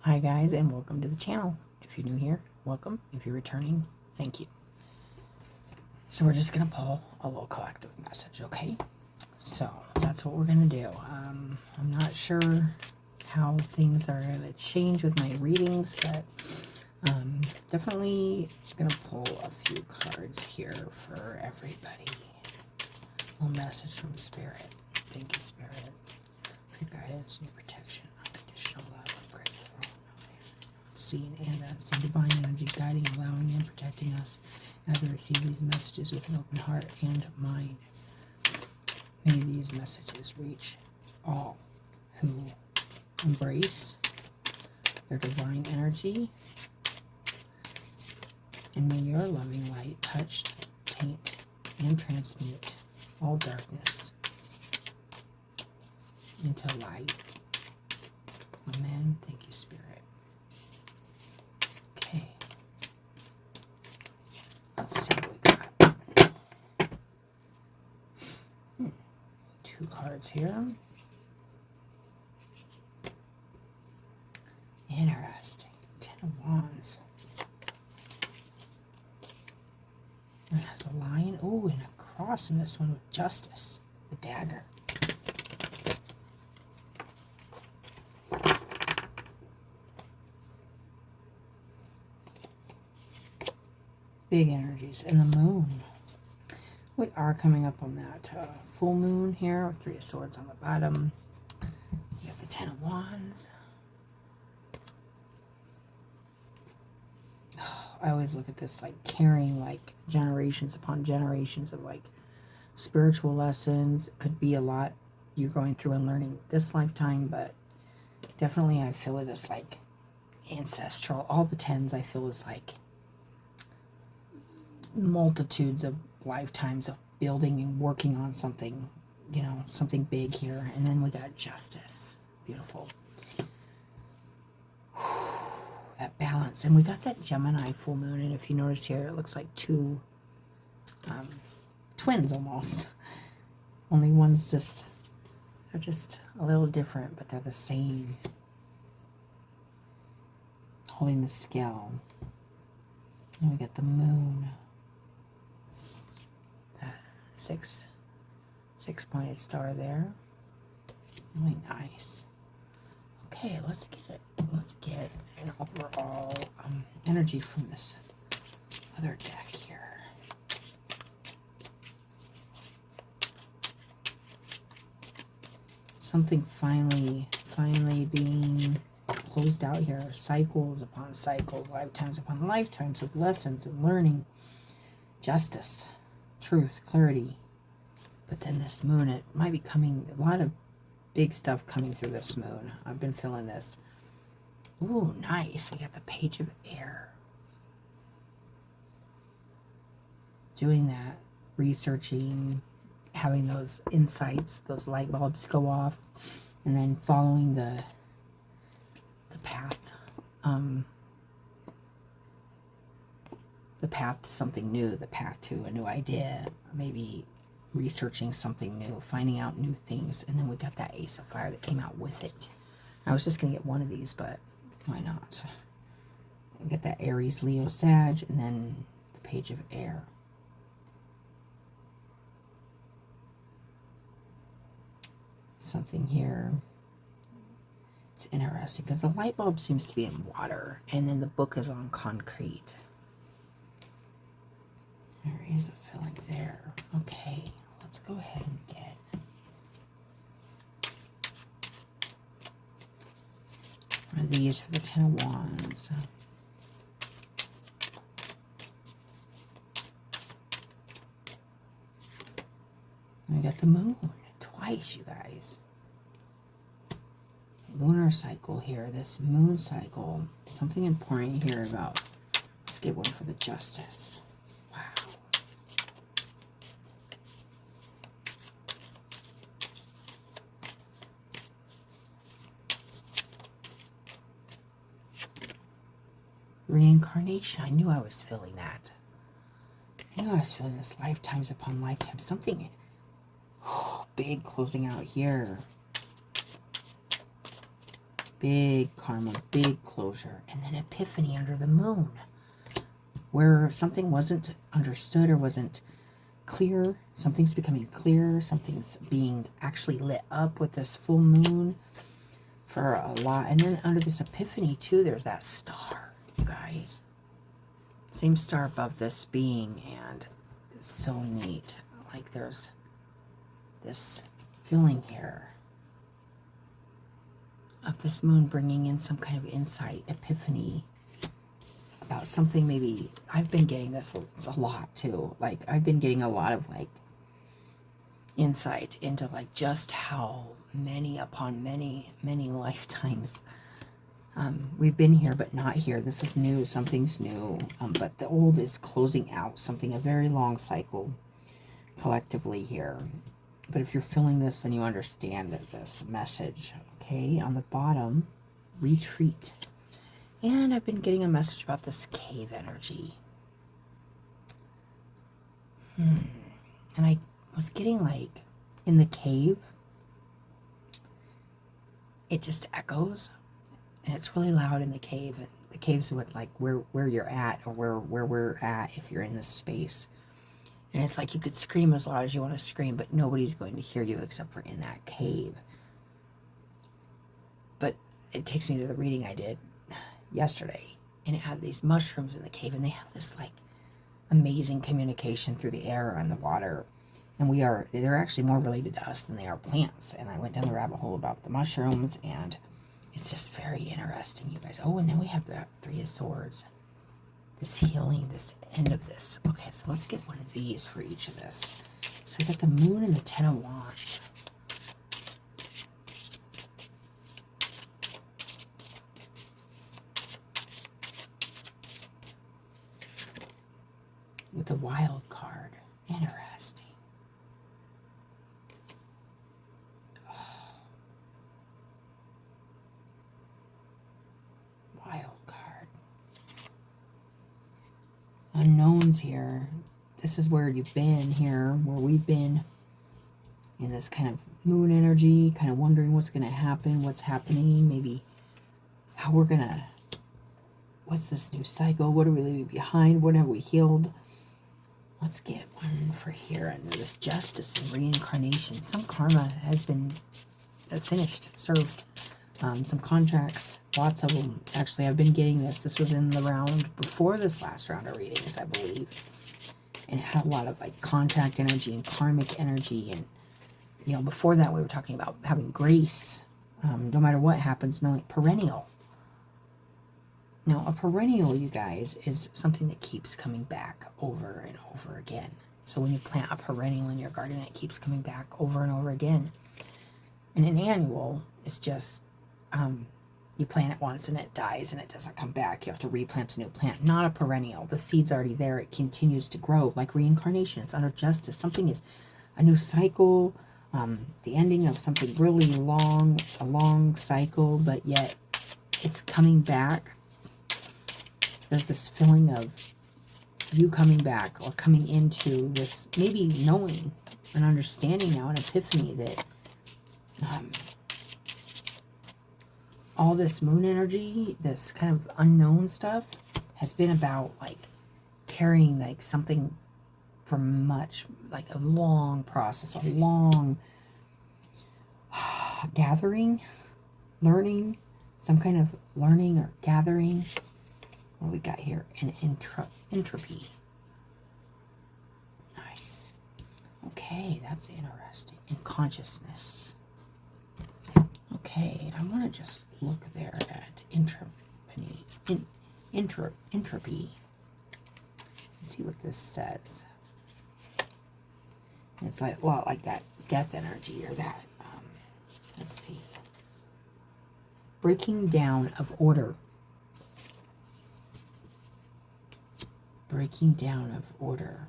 Hi guys, and welcome to the channel. If you're new here, welcome. If you're returning, thank you. So we're just going to pull a little collective message, okay? So that's what we're going to do. I'm not sure how things are going to change with my readings, but definitely going to pull a few cards here for everybody. A little message from Spirit. Thank you, Spirit, for your guidance and your protection. Unconditional love. I'm grateful for all seen and unseen divine energy guiding, allowing, and protecting us as we receive these messages with an open heart and mind. May these messages reach all who embrace their divine energy, and may your loving light touch, taint, and transmute all darkness into light. Amen. Thank you, Spirit. Okay. Let's see what we got. Two cards here. Interesting. 10 of Wands. It has a lion. Oh, and a cross in this one with justice. The dagger. Big energies. And the moon. We are coming up on that full moon here with 3 of Swords on the bottom. We have the 10 of Wands. I always look at this like carrying like generations upon generations of like spiritual lessons. It could be a lot you're going through and learning this lifetime, but definitely I feel it as like ancestral. All the 10s I feel is like multitudes of lifetimes of building and working on something, you know, something big here. And then we got justice. Beautiful. That balance. And we got that Gemini full moon, and if you notice here, it looks like 2 twins almost. Only one's just, they're just a little different, but they're the same. Holding the scale. And we got the moon. That six-pointed star there. Really nice. Okay, let's get an overall energy from this other deck here. Something finally being closed out here. Cycles upon cycles, lifetimes upon lifetimes of lessons and learning, justice, truth, clarity. But then this moon, it might be coming, a lot of big stuff coming through this moon. I've been feeling this. Ooh, nice. We got the Page of Air. Doing that, researching, having those insights, those light bulbs go off, and then following the path. The path to something new, the path to a new idea, maybe researching something new, finding out new things. And then we got that Ace of Fire that came out with it. I was just going to get one of these, but why not? We get that Aries, Leo, Sag, and then the Page of Air. Something here. It's interesting because the light bulb seems to be in water, and then the book is on concrete. There is a feeling there. Okay, let's go ahead and get one of these for the 10 of Wands. We got the moon twice, you guys. Lunar cycle here, this moon cycle. Something important here about, let's get one for the justice. Wow. Reincarnation. I knew I was feeling that. I knew I was feeling this lifetimes upon lifetimes. Something big closing out here. Big karma, big closure. And then epiphany under the moon, where something wasn't understood or wasn't clear. Something's becoming clear. Something's being actually lit up with this full moon for a lot. And then under this epiphany too, there's that star, you guys. Same star above this being, and it's so neat. Like there's this feeling here of this moon bringing in some kind of insight, epiphany about something. Maybe I've been getting this a lot too. Like I've been getting a lot of like insight into like just how many upon many lifetimes we've been here but not here. This is new. Something's new, but the old is closing out something, a very long cycle collectively here. But if you're feeling this, then you understand that this message. Okay, on the bottom, retreat. And I've been getting a message about this cave energy. And I was getting like, in the cave, it just echoes. And it's really loud in the cave. And the cave's what, like where you're at, or where we're at if you're in this space. And it's like you could scream as loud as you want to scream, but nobody's going to hear you except for in that cave. But it takes me to the reading I did yesterday, and it had these mushrooms in the cave, and they have this like amazing communication through the air and the water, and they're actually more related to us than they are plants. And I went down the rabbit hole about the mushrooms, and it's just very interesting, you guys. Oh, and then we have the Three of Swords, this healing, this end of this. Okay, so let's get one of these for each of this. So we got the Moon and the Ten of Wands. With the Wild card. Interesting. Oh. Wild card. Unknowns here. This is where you've been here, where we've been in this kind of moon energy, kind of wondering what's going to happen, what's happening, maybe how we're going to, what's this new cycle, what are we leaving behind, what have we healed. Let's get one for here under this Justice and Reincarnation. Some karma has been finished, served. Some contracts, lots of them. Actually, I've been getting this. This was in the round before this last round of readings, I believe. And it had a lot of like contract energy and karmic energy. And, you know, before that we were talking about having grace. No matter what happens, knowing perennial. Now, a perennial, you guys, is something that keeps coming back over and over again. So when you plant a perennial in your garden, it keeps coming back over and over again. And an annual is just, you plant it once and it dies and it doesn't come back. You have to replant a new plant. Not a perennial. The seed's already there. It continues to grow, like reincarnation. It's under justice. Something is a new cycle, the ending of something really long, a long cycle, but yet it's coming back. There's this feeling of you coming back or coming into this, maybe knowing and understanding now, an epiphany that all this moon energy, this kind of unknown stuff, has been about like carrying like something for much, like a long process, a long gathering, learning, some kind of learning or gathering. What we got here? An entropy. Nice. Okay, that's interesting. And consciousness. Okay, I want to just look there at entropy. Entropy. Let's see what this says. It's like a lot like that death energy, or that. Let's see. Breaking down of order. Breaking down of order.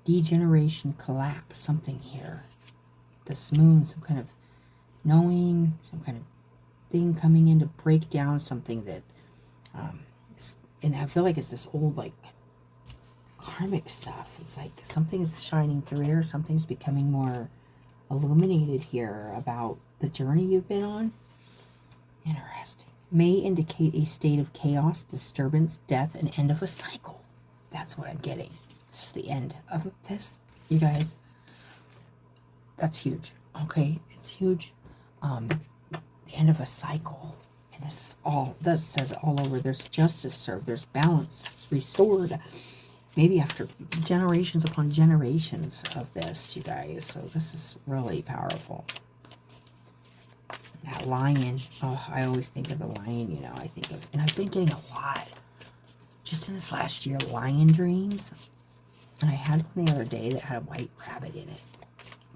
Degeneration, collapse, something here. This moon, some kind of knowing, some kind of thing coming in to break down something that, and I feel like it's this old, like, karmic stuff. It's like something's shining through here, something's becoming more illuminated here about the journey you've been on. Interesting. May indicate a state of chaos, disturbance, death, and end of a cycle. That's what I'm getting. This is the end of this, you guys. That's huge. Okay, it's huge. The end of a cycle. And this is all, this says it all over. There's justice served. There's balance restored. Maybe after generations upon generations of this, you guys. So this is really powerful. That lion. Oh, I always think of the lion, you know. I think of, and I've been getting a lot. Just in this last year, lion dreams. And I had one the other day that had a white rabbit in it.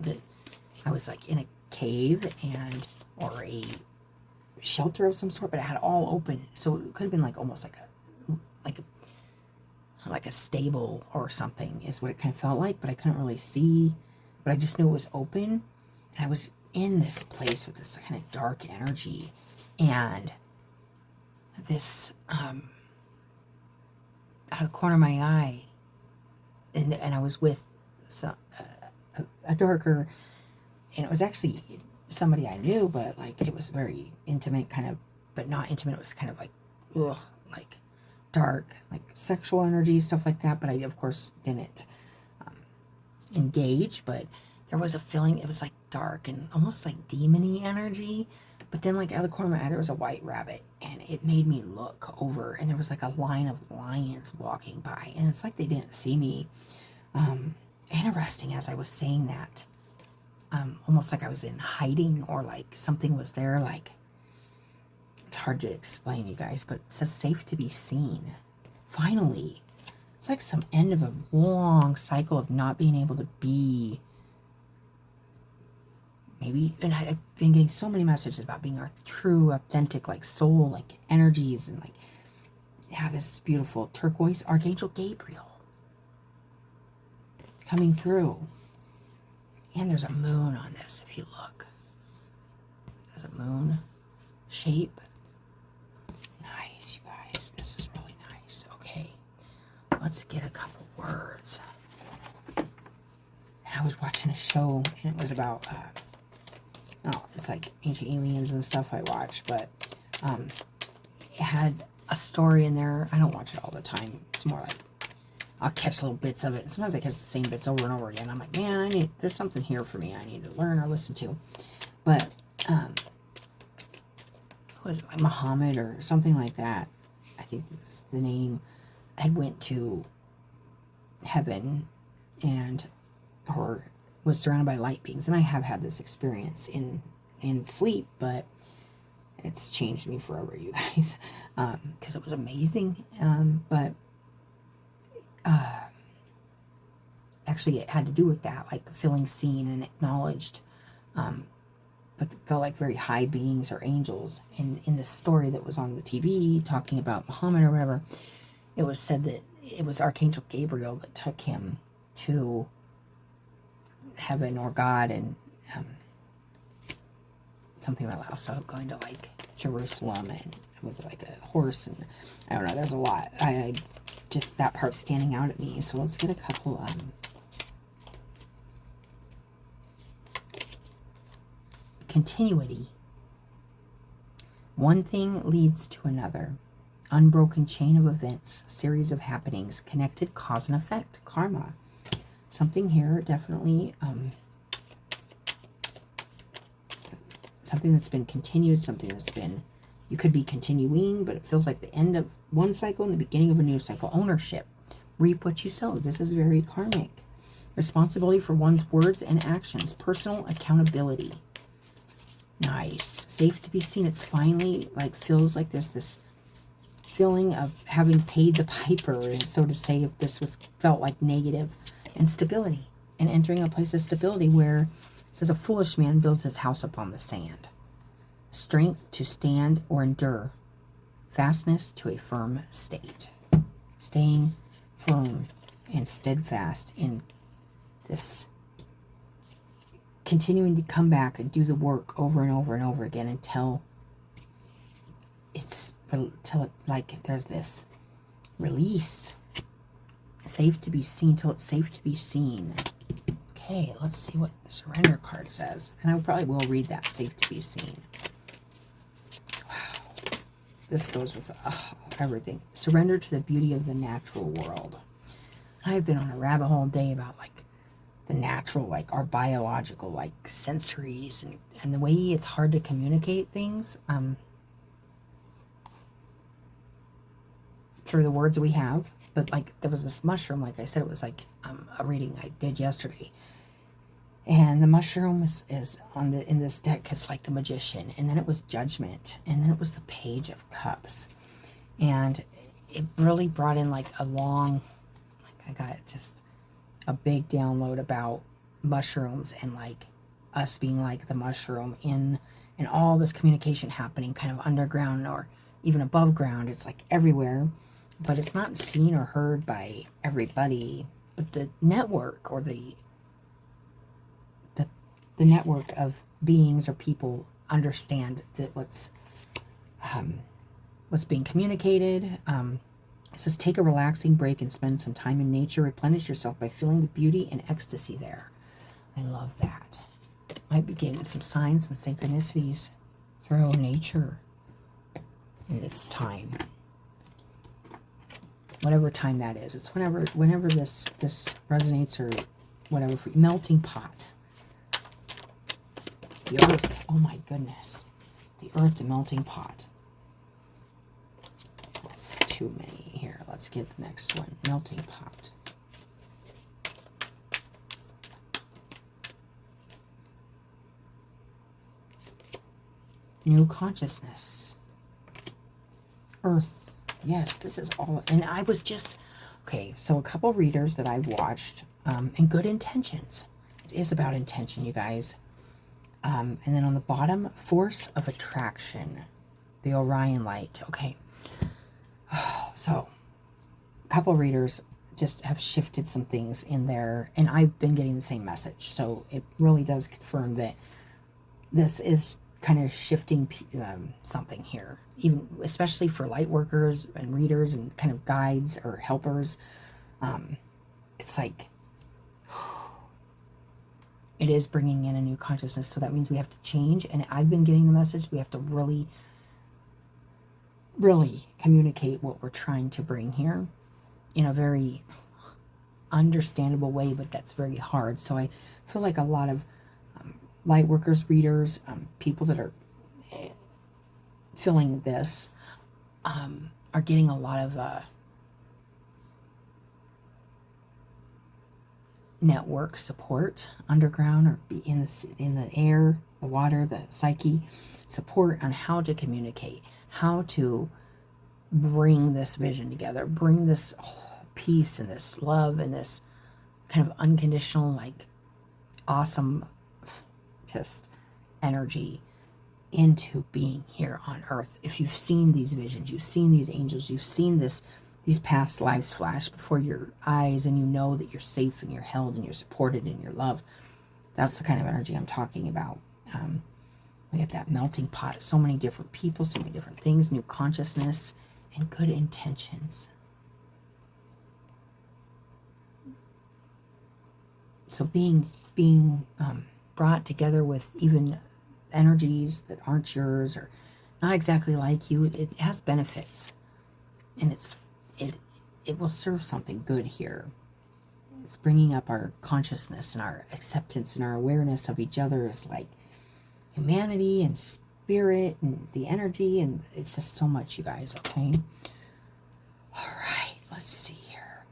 That I was like in a cave and, or a shelter of some sort, but it had all open. So it could have been like almost like a stable or something is what it kind of felt like, but I couldn't really see. But I just knew it was open. And I was in this place with this kind of dark energy. And this, out of the corner of my eye, and I was with some, a darker, and it was actually somebody I knew, but like it was very intimate, kind of, but not intimate. It was kind of like, ugh, like dark, like sexual energy, stuff like that. But I, of course, didn't engage. But there was a feeling. It was like dark and almost like demon-y energy. But then, like out of the corner of my eye, there was a white rabbit, and it made me look over, and there was like a line of lions walking by, and it's like they didn't see me. Interesting, as I was saying that, almost like I was in hiding, or like something was there. Like, it's hard to explain, you guys, but it says safe to be seen. Finally, it's like some end of a long cycle of not being able to be. Maybe, and I've been getting so many messages about being our true, authentic, like soul, like energies, and like, yeah, this is beautiful. Turquoise, Archangel Gabriel coming through. And there's a moon on this, if you look. There's a moon shape. Nice, you guys. This is really nice. Okay, let's get a couple words. I was watching a show, and it was about, oh, it's like ancient aliens and stuff I watch, but it had a story in there. I don't watch it all the time. It's more like I'll catch little bits of it. Sometimes I catch the same bits over and over again. I'm like, man, there's something here for me I need to learn or listen to. But was it like Muhammad or something like that? I think it's the name. Had went to heaven and or was surrounded by light beings, and I have had this experience in sleep, but it's changed me forever, you guys, because it was amazing. But actually, it had to do with that, like feeling seen and acknowledged. But it felt like very high beings or angels. And in this story that was on the TV talking about Muhammad or whatever, it was said that it was Archangel Gabriel that took him to heaven or God, and something about also going to like Jerusalem and with like a horse, and I don't know, there's a lot. I just, that part's standing out at me. So let's get a couple continuity. One thing leads to another. Unbroken chain of events, series of happenings, connected cause and effect, karma. Something here, definitely, something that's been continued, something that's been, you could be continuing, but it feels like the end of one cycle and the beginning of a new cycle. Ownership, reap what you sow. This is very karmic. Responsibility for one's words and actions, personal accountability. Nice. Safe to be seen. It's finally, like, feels like there's this feeling of having paid the piper, and so to say, if this was felt like negative. And stability, and entering a place of stability where it says a foolish man builds his house upon the sand. Strength to stand or endure. Fastness to a firm state. Staying firm and steadfast in this, continuing to come back and do the work over and over and over again until like there's this release. Safe to be seen till it's safe to be seen. Okay, let's see what the surrender card says. And I probably will read that, safe to be seen. Wow. This goes with everything. Surrender to the beauty of the natural world. I've been on a rabbit hole day about like the natural, like our biological, like sensories and the way it's hard to communicate things through the words we have. But like there was this mushroom, like I said, it was like a reading I did yesterday. And the mushroom is on in this deck is like the Magician, and then it was Judgment, and then it was the Page of Cups. And it really brought in like a long, like I got just a big download about mushrooms and like us being like the mushroom and all this communication happening kind of underground or even above ground. It's like everywhere, but it's not seen or heard by everybody. But the network or the network of beings or people understand that what's being communicated. It says, take a relaxing break and spend some time in nature. Replenish yourself by feeling the beauty and ecstasy there. I love that. Might be getting some signs, some synchronicities through nature in this time. Whatever time that is. It's whenever this resonates or whatever. For melting pot. The earth. Oh my goodness. The earth, the melting pot. That's too many here. Let's get the next one. Melting pot. New consciousness. Earth. Yes, this is all. And I was just, okay, so a couple readers that I've watched, and good intentions. It is about intention, you guys. And then on the bottom, force of attraction. The Orion light. Okay. So, a couple readers just have shifted some things in there, and I've been getting the same message. So it really does confirm that this is kind of shifting something here, even especially for light workers and readers and kind of guides or helpers. It's like it is bringing in a new consciousness, so that means we have to change. And I've been getting the message we have to really, really communicate what we're trying to bring here in a very understandable way, but that's very hard. So I feel like a lot of light workers, readers, people that are feeling this are getting a lot of network support underground or be in the air, the water, the psyche, support on how to communicate, how to bring this vision together, bring this peace and this love and this kind of unconditional, like awesome just energy into being here on earth. If you've seen these visions, you've seen these angels, you've seen these past lives flash before your eyes, and you know that you're safe and you're held and you're supported and you're loved. That's the kind of energy I'm talking about. We get that melting pot. So many different people, so many different things, new consciousness, and good intentions. So being brought together with even energies that aren't yours or not exactly like you, it has benefits, and it will serve something good here. It's bringing up our consciousness and our acceptance and our awareness of each other's like humanity and spirit and the energy, and it's just so much, you guys. Okay, all right, let's see here.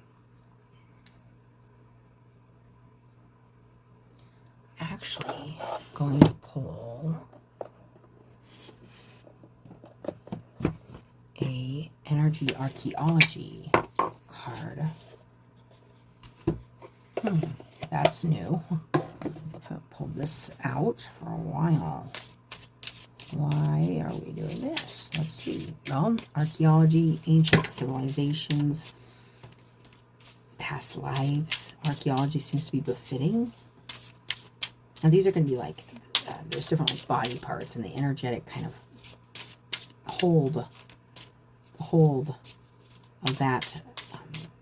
Actually going to pull a energy archaeology card. That's new. Haven't pulled this out for a while. Why are we doing this? Let's see. Well, archaeology, ancient civilizations, past lives. Archaeology seems to be befitting. Now these are going to be like, there's different like body parts and the energetic kind of hold of that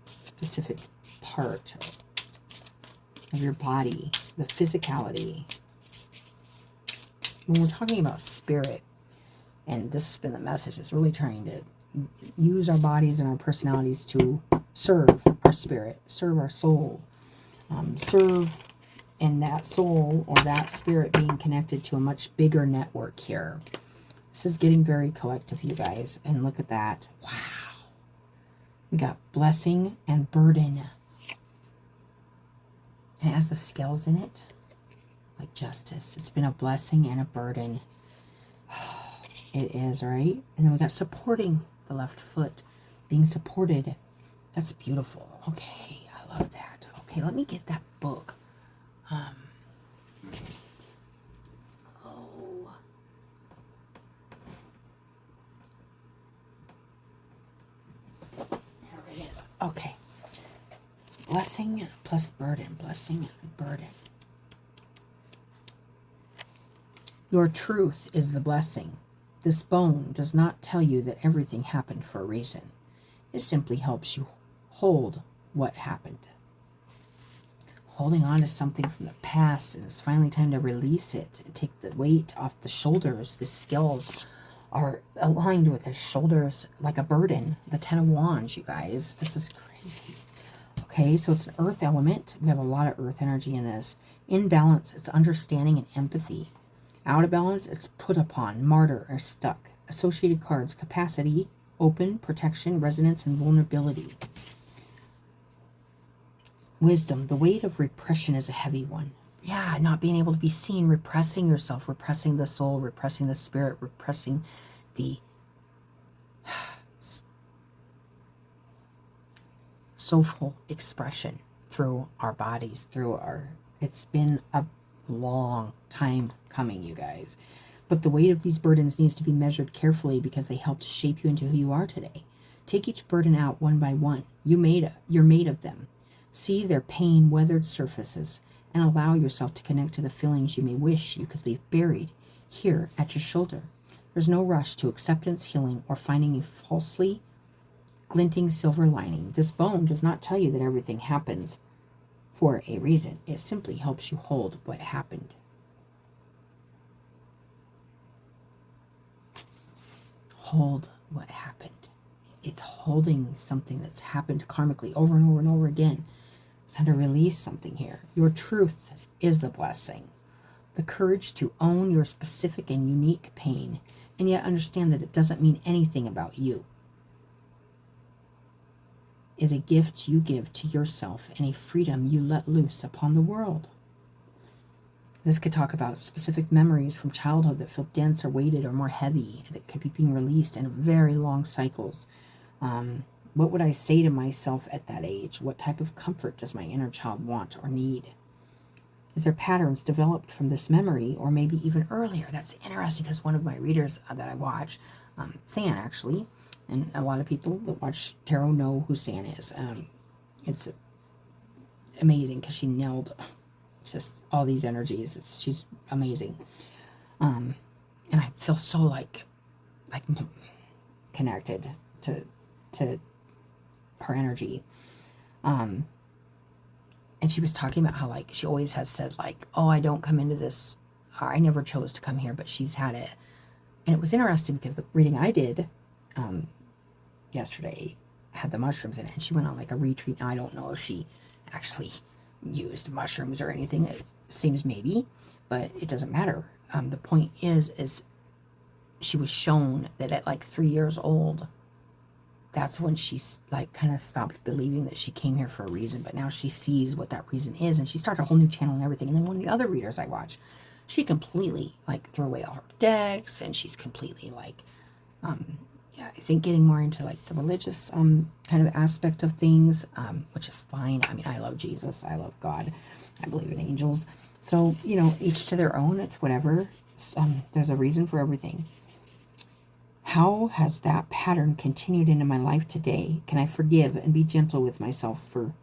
specific part of your body. the physicality. When we're talking about spirit, and this has been the message, it's really trying to use our bodies and our personalities to serve our spirit, serve our soul, serve in that soul or that spirit being connected to a much bigger network here. This is getting very collective, you guys. And look at that. Wow. We got blessing and burden. And it has the scales in it. Like justice. It's been a blessing and a burden. It is, right? And then we got supporting the left foot. Being supported. That's beautiful. Okay. I love that. Okay, let me get that book. Where is it? Oh. There it is. Okay. Blessing plus burden. Blessing and burden. Your truth is the blessing. This bone does not tell you that everything happened for a reason. It simply helps you hold what happened. Holding on to something from the past, and it's finally time to release it and take the weight off the shoulders. The scales are aligned with the shoulders like a burden. The 10 of Wands, you guys. This is crazy. Okay, so it's an earth element. We have a lot of earth energy in this. In balance, it's understanding and empathy. Out of balance, it's put upon, martyr, or stuck. Associated cards, capacity, open, protection, resonance, and vulnerability. Wisdom, the weight of repression is a heavy one. Yeah, not being able to be seen, repressing yourself, repressing the soul, repressing the spirit, repressing the soulful expression through our bodies, through our... It's been a long time coming, you guys. But the weight of these burdens needs to be measured carefully because they help to shape you into who you are today. Take each burden out one by one. You're made of them. See their pain-weathered surfaces and allow yourself to connect to the feelings you may wish you could leave buried here at your shoulder. There's no rush to acceptance, healing, or finding a falsely glinting silver lining. This bone does not tell you that everything happens for a reason. It simply helps you hold what happened. Hold what happened. It's holding something that's happened karmically over and over and over again. It's time to release something here. Your truth is the blessing. The courage to own your specific and unique pain, and yet understand that it doesn't mean anything about you, is a gift you give to yourself and a freedom you let loose upon the world. This could talk about specific memories from childhood that feel dense or weighted or more heavy, that could be being released in very long cycles. What would I say to myself at that age? What type of comfort does my inner child want or need? Is there patterns developed from this memory or maybe even earlier? That's interesting because one of my readers that I watch, San actually, and a lot of people that watch tarot know who San is. It's amazing because she nailed just all these energies. She's amazing. And I feel so like connected to her energy. And she was talking about how like she always has said like, oh, I don't come into this, or I never chose to come here, but she's had it. And it was interesting because the reading I did yesterday had the mushrooms in it, and she went on like a retreat. Now I don't know if she actually used mushrooms or anything. It seems maybe, but it doesn't matter. The point is she was shown that at like 3 years old, that's when she's like kind of stopped believing that she came here for a reason, but now she sees what that reason is, and she started a whole new channel and everything. And then one of the other readers I watch, she completely like threw away all her decks, and she's completely like yeah, I think getting more into like the religious kind of aspect of things, which is fine. I mean, I love Jesus, I love God, I believe in angels, so you know, each to their own. It's whatever. There's a reason for everything. How has that pattern continued into my life today? Can I forgive and be gentle with myself for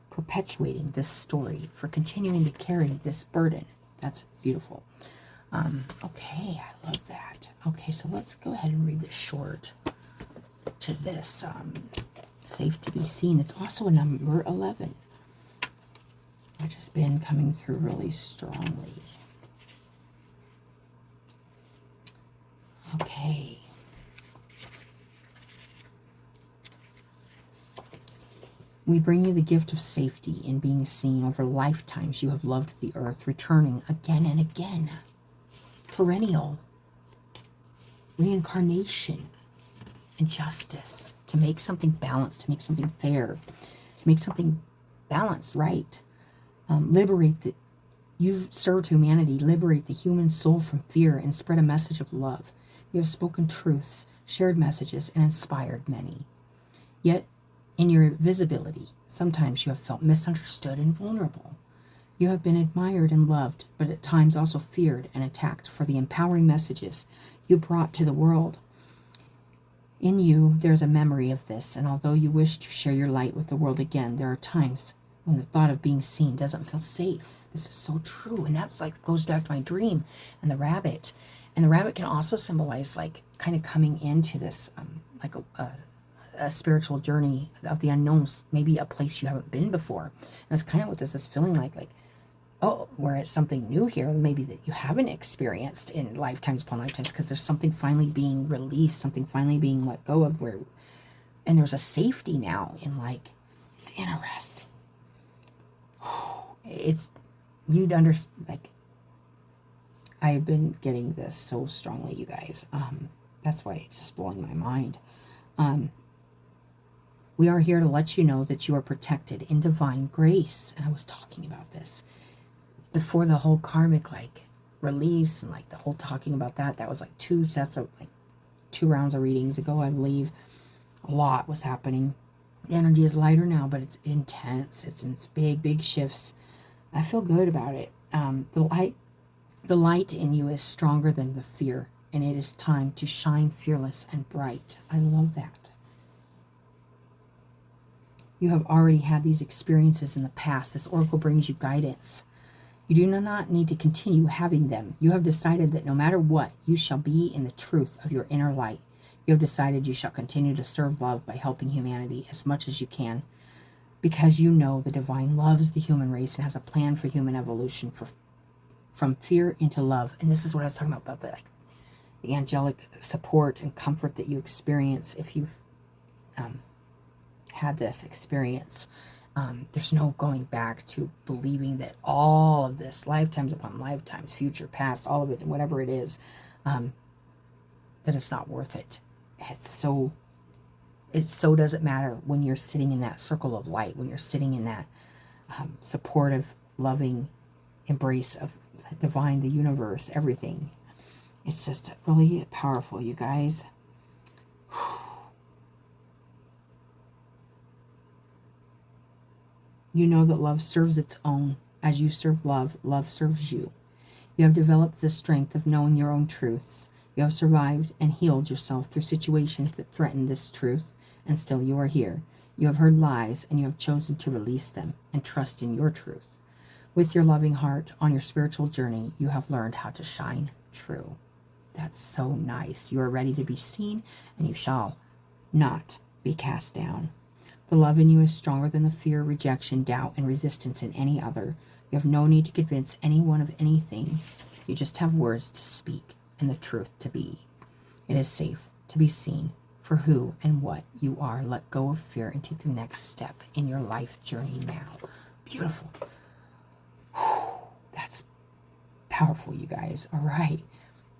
perpetuating this story, for continuing to carry this burden? That's beautiful. Okay, I love that. Okay, so let's go ahead and read this short to this. Safe to be seen. It's also a number 11. I've just been coming through really strongly. Okay. We bring you the gift of safety in being seen. Over lifetimes you have loved the earth, returning again and again. Perennial. Reincarnation. And justice. To make something balanced, to make something fair, to make something balanced, right. You've served humanity. Liberate the human soul from fear and spread a message of love. You have spoken truths, shared messages, and inspired many. Yet, in your visibility, sometimes you have felt misunderstood and vulnerable. You have been admired and loved, but at times also feared and attacked for the empowering messages you brought to the world. In you, there is a memory of this, and although you wish to share your light with the world again, there are times when the thought of being seen doesn't feel safe. This is so true, and that's like goes back to my dream and the rabbit. And the rabbit can also symbolize like kind of coming into this like a spiritual journey of the unknowns, maybe a place you haven't been before. And that's kind of what this is feeling like, oh, where it's something new here, maybe that you haven't experienced in lifetimes upon lifetimes, because there's something finally being released, something finally being let go of, and there's a safety now in like, it's interesting. You'd understand, like, I've been getting this so strongly, you guys. That's why it's just blowing my mind. We are here to let you know that you are protected in divine grace. And I was talking about this before the whole karmic, like, release and, like, the whole talking about that. That was, like, 2 rounds of readings ago, I believe. A lot was happening. The energy is lighter now, but it's intense. It's big, big shifts. I feel good about it. The light in you is stronger than the fear, and it is time to shine fearless and bright. I love that. You have already had these experiences in the past. This oracle brings you guidance. You do not need to continue having them. You have decided that no matter what, you shall be in the truth of your inner light. You have decided you shall continue to serve love by helping humanity as much as you can, because you know the divine loves the human race and has a plan for human evolution from fear into love. And this is what I was talking about the angelic support and comfort that you experience if you've had this experience. There's no going back to believing that all of this, lifetimes upon lifetimes, future, past, all of it, whatever it is, that it's not worth it. It so doesn't matter when you're sitting in that circle of light, when you're sitting in that supportive, loving embrace of the divine, the universe, everything. It's just really powerful, you guys. You know that love serves its own. As you serve love, love serves you. You have developed the strength of knowing your own truths. You have survived and healed yourself through situations that threatened this truth, and still you are here. You have heard lies, and you have chosen to release them and trust in your truth. With your loving heart on your spiritual journey, you have learned how to shine true. That's so nice. You are ready to be seen, and you shall not be cast down. The love in you is stronger than the fear, rejection, doubt, and resistance in any other. You have no need to convince anyone of anything. You just have words to speak and the truth to be. It is safe to be seen for who and what you are. Let go of fear and take the next step in your life journey now. Beautiful. That's powerful, you guys. All right.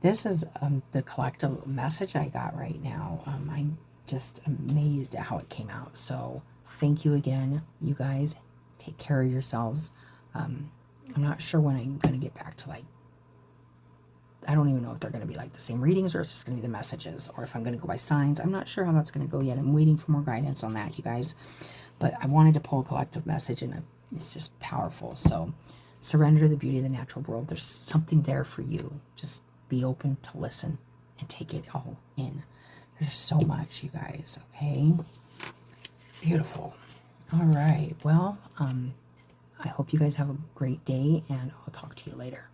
This is the collective message I got right now. I'm just amazed at how it came out. So thank you again, you guys. Take care of yourselves. I'm not sure when I'm going to get back to, like, I don't even know if they're going to be like the same readings, or it's just going to be the messages, or if I'm going to go by signs. I'm not sure how that's going to go yet. I'm waiting for more guidance on that, you guys. But I wanted to pull a collective message, and it's just powerful. So surrender to the beauty of the natural world. There's something there for you. Just be open to listen and take it all in. There's so much, you guys, okay? Beautiful. All right. Well, I hope you guys have a great day, and I'll talk to you later.